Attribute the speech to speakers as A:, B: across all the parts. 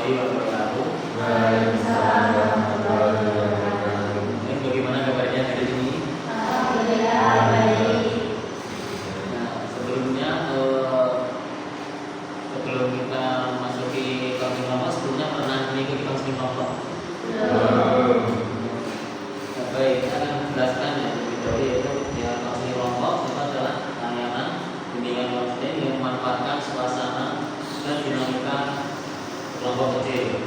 A: warahmatullahi wabarakatuh.
B: Waalaikumsalam warahmatullahi wabarakatuh.
A: Bagaimana kabarnya hari ini?
B: Alhamdulillah baik.
A: Nah, sebelumnya sebelum kita masuki kelas kelompok, sebelumnya pernah mengikuti kelas kelompok?
B: Belum.
A: Nah, baik, kita akan menjelaskan ya lebih dahulu yaitu ya kelas kelompok itu adalah layanan bimbingan konseling yang memanfaatkan suasana dan dinamika kelompok kecil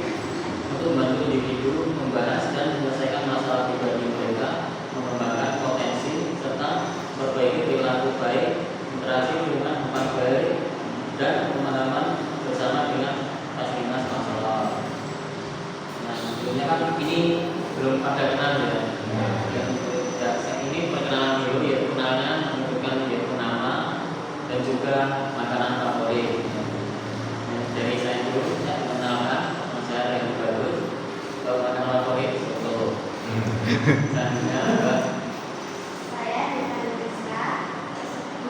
A: untuk membantu individu membahas dan menyelesaikan masalah pribadi mereka, mengembangkan potensi serta memperbaiki perilaku baik, interaksi dengan tempat baik, dan pemahaman bersama dengan lintas masalah. Nah, sebelumnya kan ini belum pada kenal ya. Ini perkenalan dulu ya, kenalnya menunjukkan ya nama dan juga makanan favorit. Dari saya dulu, saya mengenalkan nama saya yang bagus. Kalau makanan favorit soto. Selanjutnya
C: Saya dengan Rizka,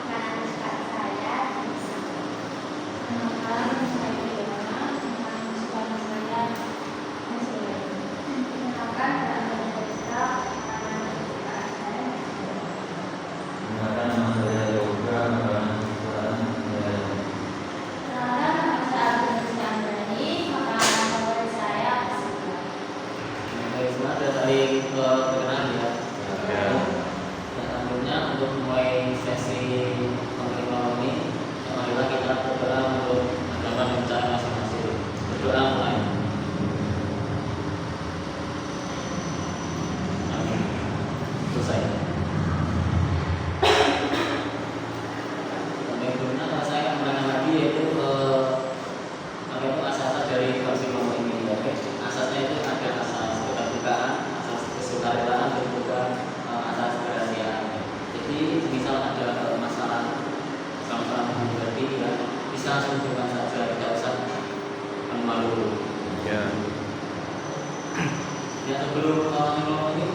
C: makanan kesukaan saya bisa. Makanan saya gimana? Makanan kesukaan saya nasi. Makan dengan Rizka, makanan kesukaan saya nasi.
B: Kenalkan nama saya Yoga, makanan kesukaan saya.
C: Kenalan nama saya Rizka Andani, makanan favorit saya nasi.
A: baik, semua sudah saling berkenan ya.
B: Ya.
A: Dan selanjutnya untuk mulai sesi pengetahuan ini, marilah kita berdoa untuk agama dan cara masing-masing. Berdoa mulai. Amin. Selesai. Berikutnya kalau saya akan mengenal lagi yaitu apa itu asas dari versi ngomong ini ya. Asasnya itu ada asas keterbukaan, asas kesukarelaan dan juga asas kerahasiaan. Jadi misal ada masalah sama-sama pribadi ya bisa langsung bukan saja, tidak usah malu.
B: Ya.
A: Ya sebelum ngomong ini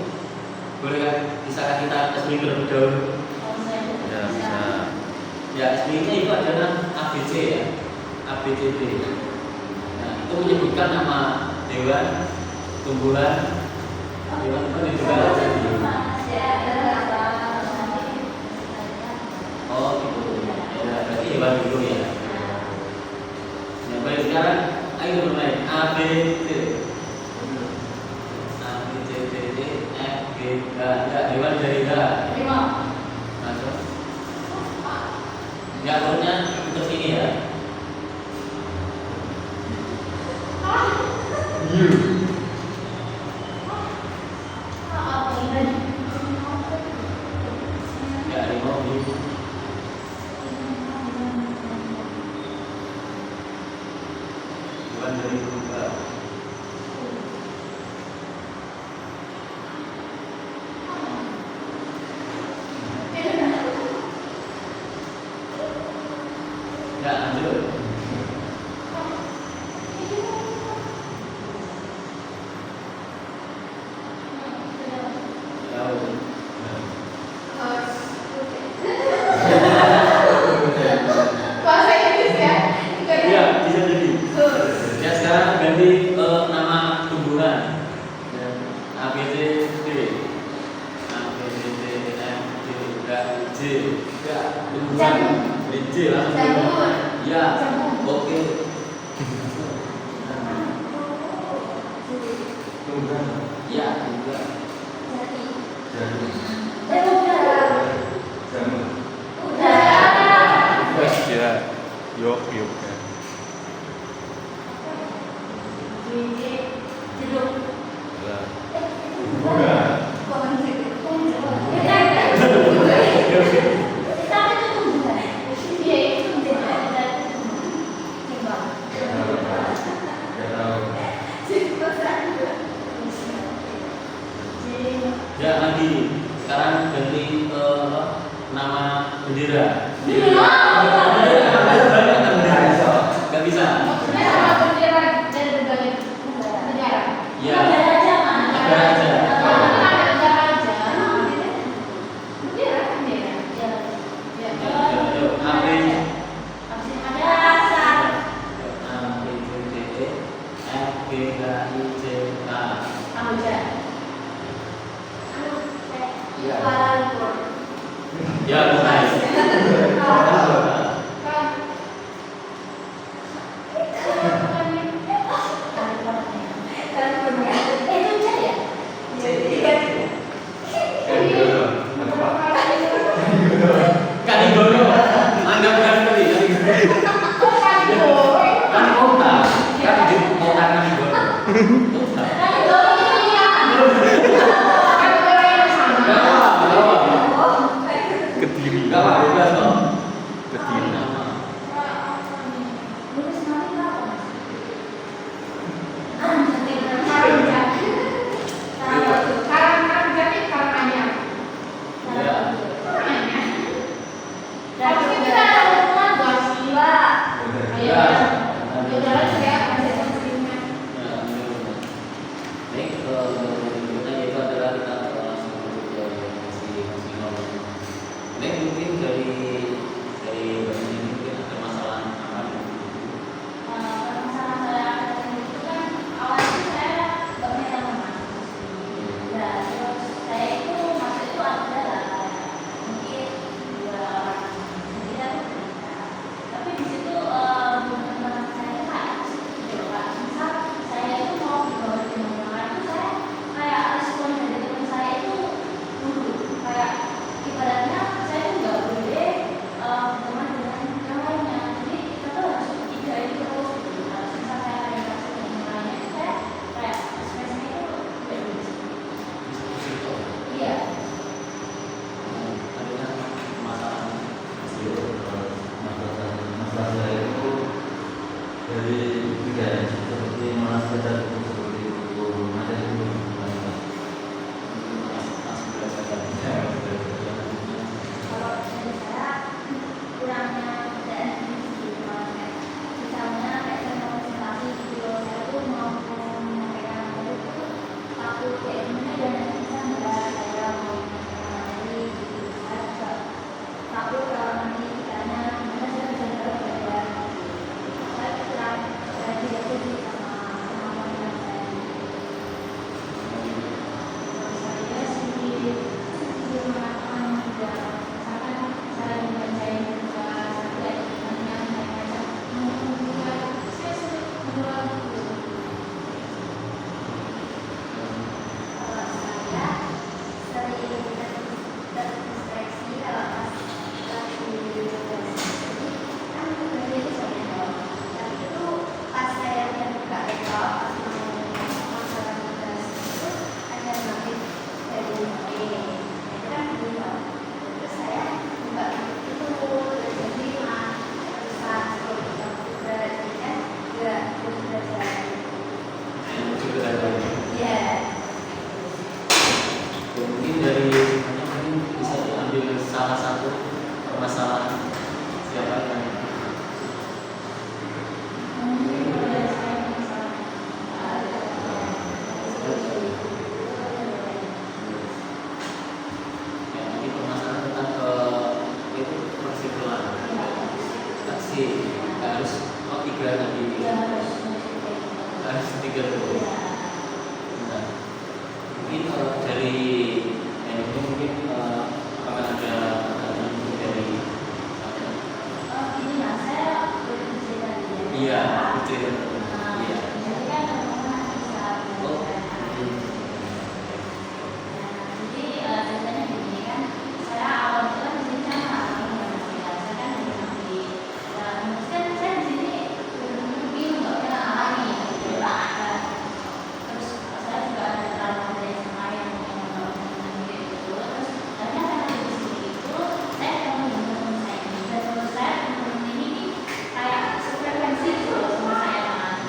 A: boleh kan bisakah kita SBY terlebih dahulu?
B: Ya, bisa.
A: Ya SBY-nya itu adalah ABC ya, ABCD. Nah itu menyebutkan nama hewan, tumbuhan, hewan itu juga oh gitu. Ya berarti hewan dulu ya. Ya baik sekarang ayo mulai A B C. A B C D E F G H. Ya hewan dari H. Masuk. Ya alurnya untuk sini ya. Ya harimau ini. Hewan dari purba. Ya lanjut. Ya udah. Iya, bisa jadi. Ya sekarang ganti nama tumbuhan. Ya, A B C D. A B C D E F G H J. Ya, tumbuhan. J lah. Ya, oke.
B: Tumbuhan.
A: Ya, juga.
B: Jamu.
A: Wes.
B: Ya. Yok.
A: Ya lagi. Sekarang ganti nama bendera. Gak bisa. Ya. Ada aja. A B C D E F GHIJK.
C: Kamboja.
A: Iya.
C: Kuala Lumpur.
A: Ya, bukan. Kaligodo. Anda bukan sekali. Kan kota. Kan di kota Kaligodo. Kota.
B: Kediri.
A: Enggak apa, bebas dong.
B: Kediri.
A: Nama. Baik, berikutnya itu adalah kita langsung ke masing-masing nomor. Baik, mungkin dari bagian ini mungkin ada masalah apa?
C: Ibaratnya saya tuh nggak boleh berteman dengan yang lainnya, jadi kita tuh harus tiga itu terus gitu. Nah, misal saya ada yang kasih dengan yang lainnya, saya kayak ekspresinya itu tidak bisa.
A: Diskusi itu
C: Iya.
A: adanya masalah.
B: Masalah saya itu dari tiga seperti malas kita seperti itu ada itu
C: Kalau dari saya kurangnya kerjaan di misalnya kayak saya mau presentasi video saya tuh mau menyampaikan itu takut kayak gimana dan nanti bisa nggak saya mau menyampaikan lagi gitu. Saya juga takut kalau nanti ditanya gimana saya bisa jawab dan saya kurang saya tidak setuju sama kemampuan yang saya saya sih mengatakan juga misalkan saya membacain juga sampai nanti yang saya baca mengumpulkan saya sering mengulang gitu. Kalau saya sering terdistraksi kalau pas lagi presentasi kan sebenarnya itu saya jawab, tapi itu pas saya buka laptop pas mau masalah tugas itu ada notif dari HP itu kan gitu, terus saya buka itu jadi mah terus juga jadi kan juga terus belajar ya.
A: Mungkin dari mungkin bisa diambil salah satu permasalahan siapa yang mungkin permasalahan tentang itu persikulan taksi nggak harus tiga tadi harus tiga dulu. Nah, mungkin dari ini mungkin apakah ada pertanyaan dari
C: Ini mas, saya berbicara tadi ya.
A: iya itu ya. Iya.
C: Jadi kan teman-teman bisa
A: Oh.
C: belajar. Jadi ceritanya begini kan, saya awal itu kan di sini saya nggak tahu ya mas ya, saya kan dari nanti. Maksudnya saya di sini benar-benar bingung nggak punya alami, gitu ya. Terus saya juga ada trauma dari SMA yang nggak punya gitu. Terus ternyata karena di sini itu saya ketemu dengan teman saya ini, dan menurut saya teman ini kayak sefrekuensi gitu loh sama saya mas.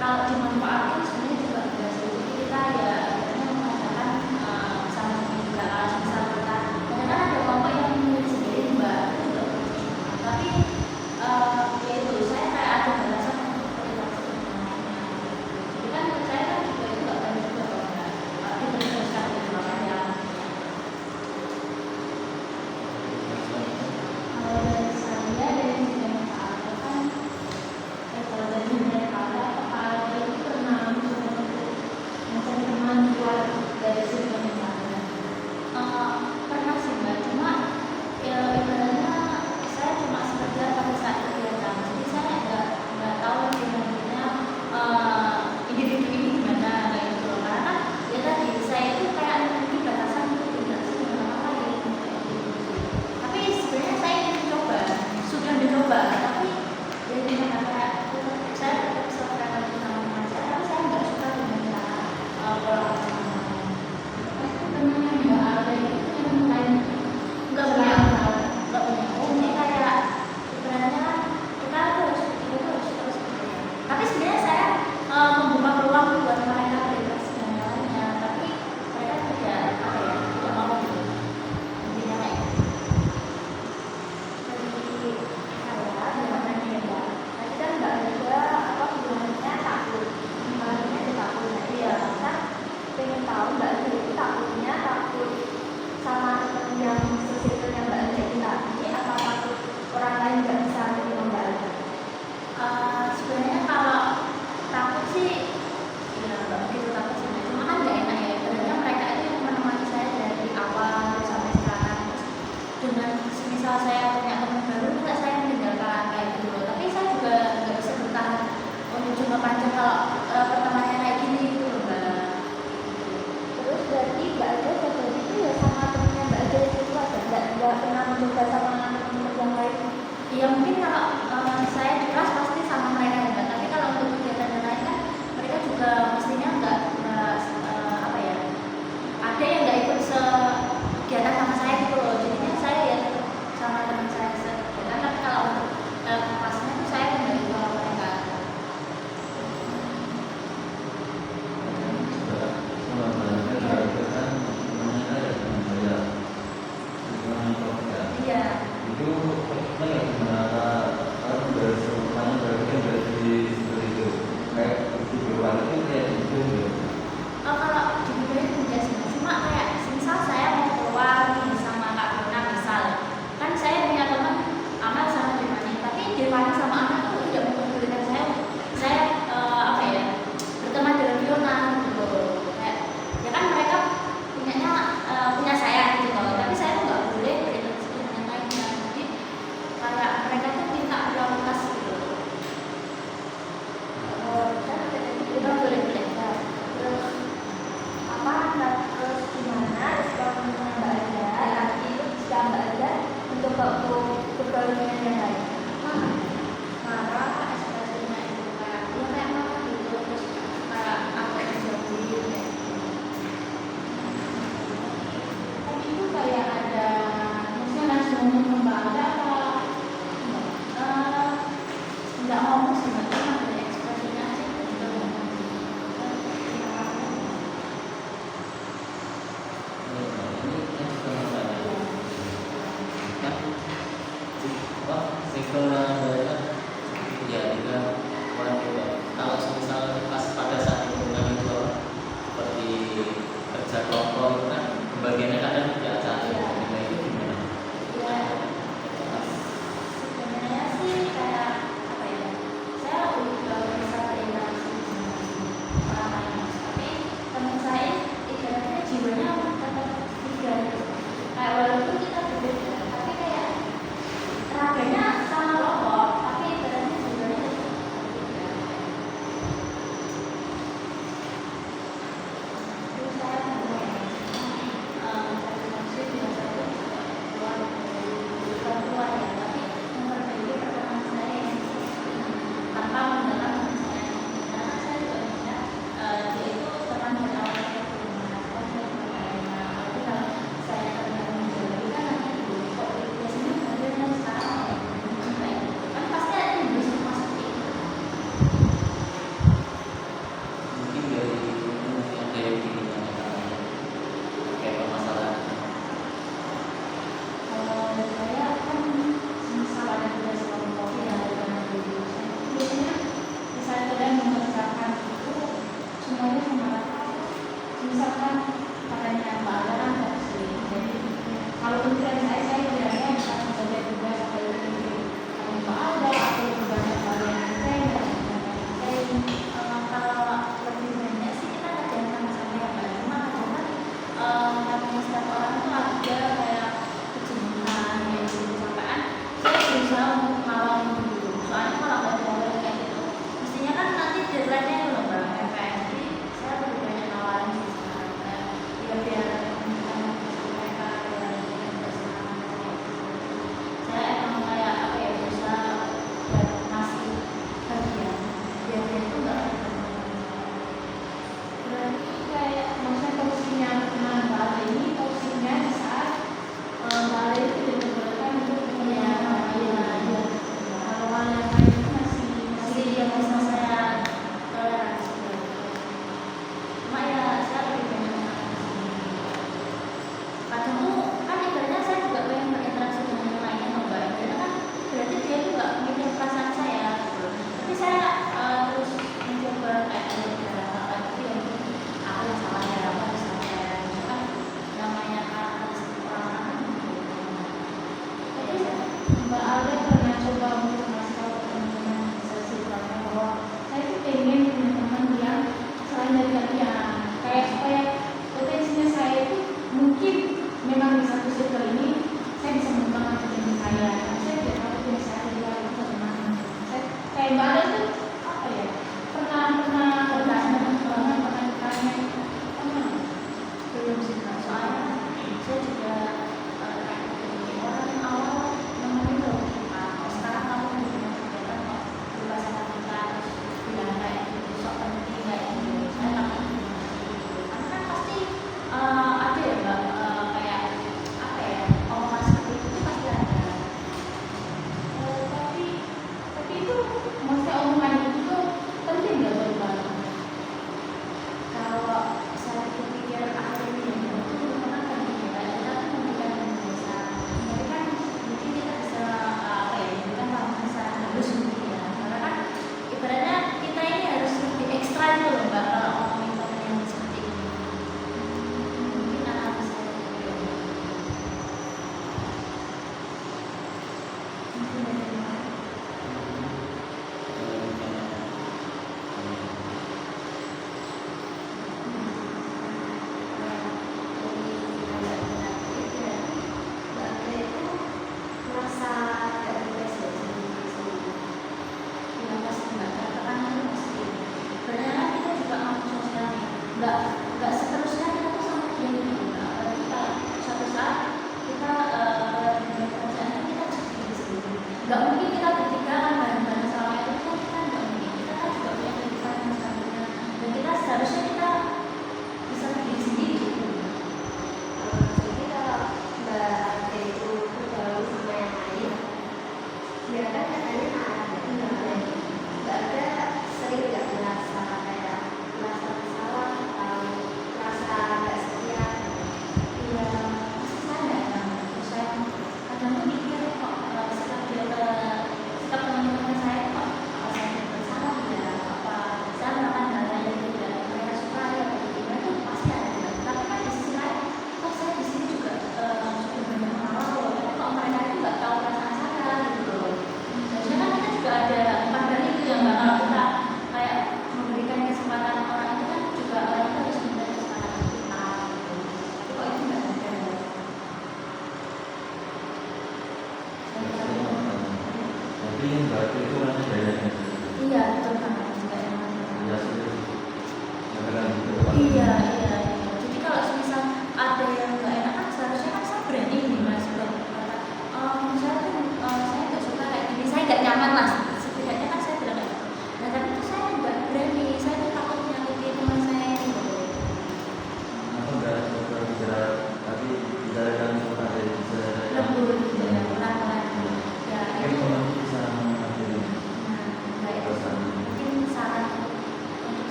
C: kalau dimanfaatkan sebenarnya juga enggak sih. Jadi kita ya akhirnya mengatakan sama pembicaraan misal kita kadang ada kelompok yang memilih sendiri mbak itu juga bermanfaat. Tapi ya itu saya kayak ada balasan untuk berinteraksi dengan lainnya. Jadi kan menurut saya kan juga itu nggak baik juga kalau nggak diteruskan gitu makanya. Kalau dari saya dari segi mental kan kalau dari mental kepala itu pernah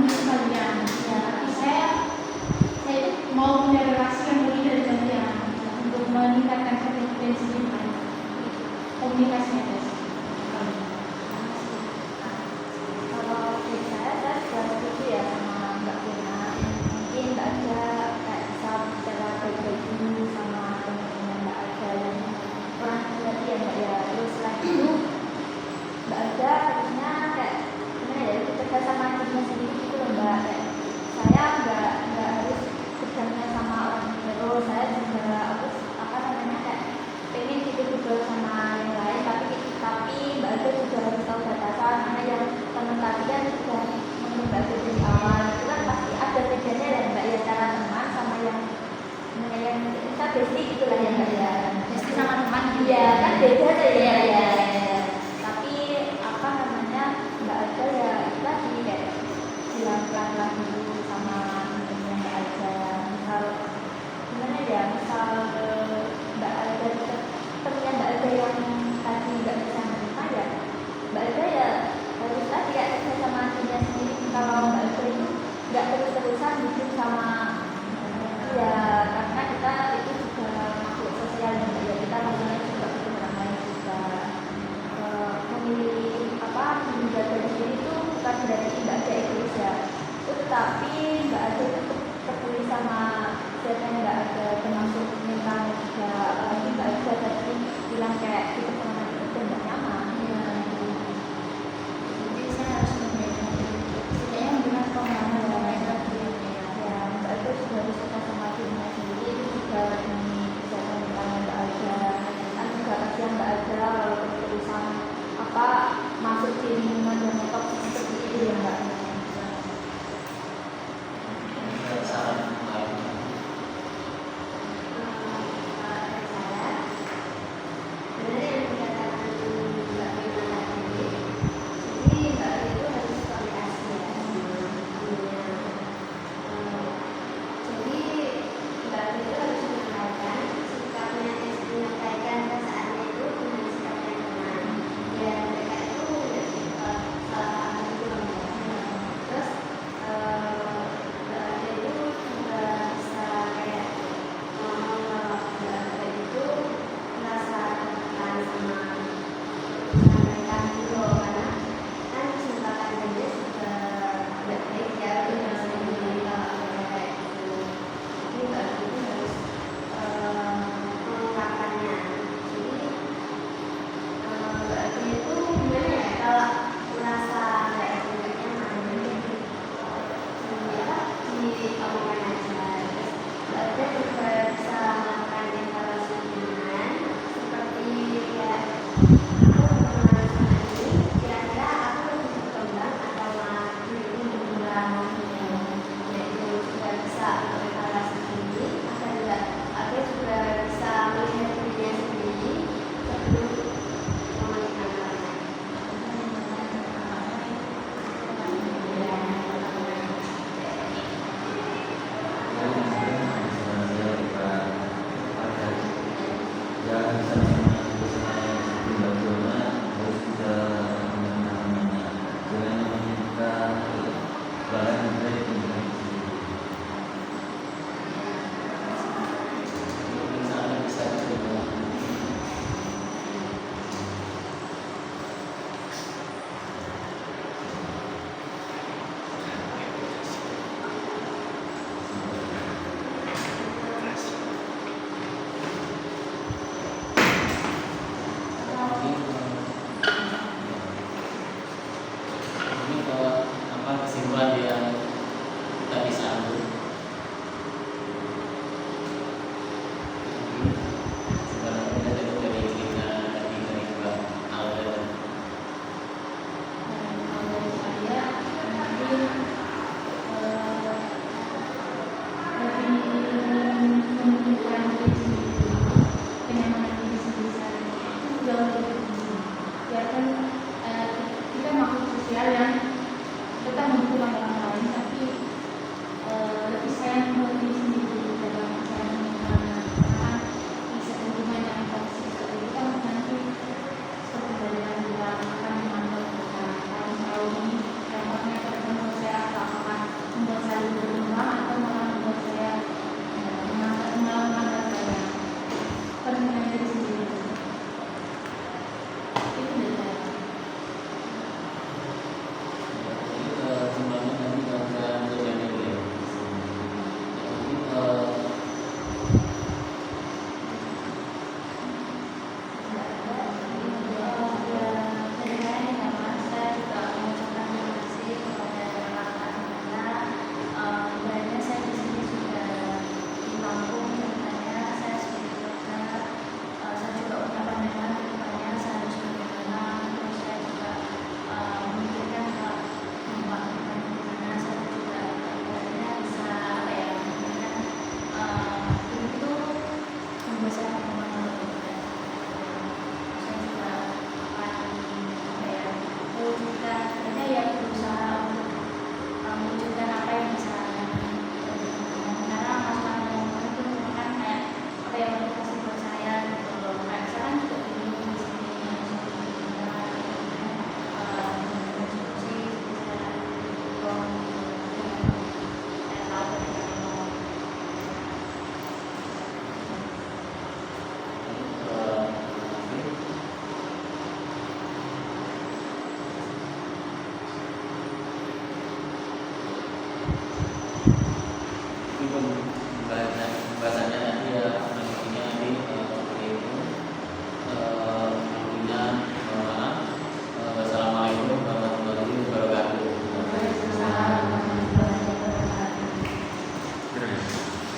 D: untuk kalian. Ya, tapi saya itu mau punya relasi yang lebih dari kalian untuk meningkatkan kompetensi komunikasinya guys.
C: Kalau dari saya juga setuju ya sama Mbak Firna. Mungkin Mbak Aja kayak bisa bicara baik-baik dulu sama teman-teman Mbak Aja yang kurang hati ya Mbak ya. Terus selain itu Mbak Aja harusnya kayak gimana ya, kerja sama dirinya sendiri gitu loh Mbak. Kayak saya nggak harus kerjanya sama orang terus, saya juga apa namanya kayak pengen gitu sama yang lain, tapi Mbak Aja juga harus tahu batasan mana yang teman kalian sudah menurut Mbak Aja dari awal itu kan pasti ada bedanya ya Mbak ya, cara teman sama yang kita besti gitulah ya Mbak ya,
D: Besti sama teman gitu.
C: iya kan beda tuh ya. Tapi apa namanya Mbak Aja ya itu tadi kayak bilang pelan-pelan dulu sama temennya Mbak Aja. Misal gimana ya, misal Mbak Aja temennya Mbak Aja yang tadi nggak bisa menerima ya Mbak Aja ya harus tadi ya kerja sama dirinya sendiri. Kalau Mbak Aja itu nggak terus-terusan hidup sama ya, karena kita itu juga makhluk sosial ya Mbak ya, kita namanya juga ketemu orang lain juga. Memilih apa menjaga diri itu bukan berarti Mbak Aja egois ya, tetapi Mbak Aja itu peduli sama siapa Mbak Aja, termasuk mentalnya juga. Apalagi Mbak Aja tadi bilang kayak kita pengalaman itu nggak nyaman ya.
D: Jadi saya harus membedakan setidaknya menggunakan pengalaman orang lain lagi.
C: Ya, Mbak Aja juga harus suka sama dirinya sendiri, itu juga demi kesehatan mentalnya Mbak Aja. Kan juga kasihan Mbak Aja kalau terusan apa masuk di lingkungan yang toksik seperti itu ya Mbak.
A: Ada saran lain?
C: Saya sebenarnya yang dikatakan Mbak Firna tadi, jadi Mbak itu harus komunikasi ya sama temennya. Jadi Mbak itu harus menyampaikan sikapnya, menyampaikan perasaannya itu dengan sikap yang tenang. Ya mereka itu nggak salah paham gitu loh Mbak. Terus Mbak itu juga bisa kayak ngomong kalau Mbak itu merasa tertekan sama usaha mereka gitu loh, karena kan kesempatan kerja juga nggak baik ya, udah sering kalau mereka kayak gitu. Jadi Mbak itu harus mengungkapkannya. Jadi Mbak itu gimana ya, kalau merasa nggak nyaman diomongkan aja. Terus Mbak Aja juga bisa melakukan evaluasi hubungan seperti ya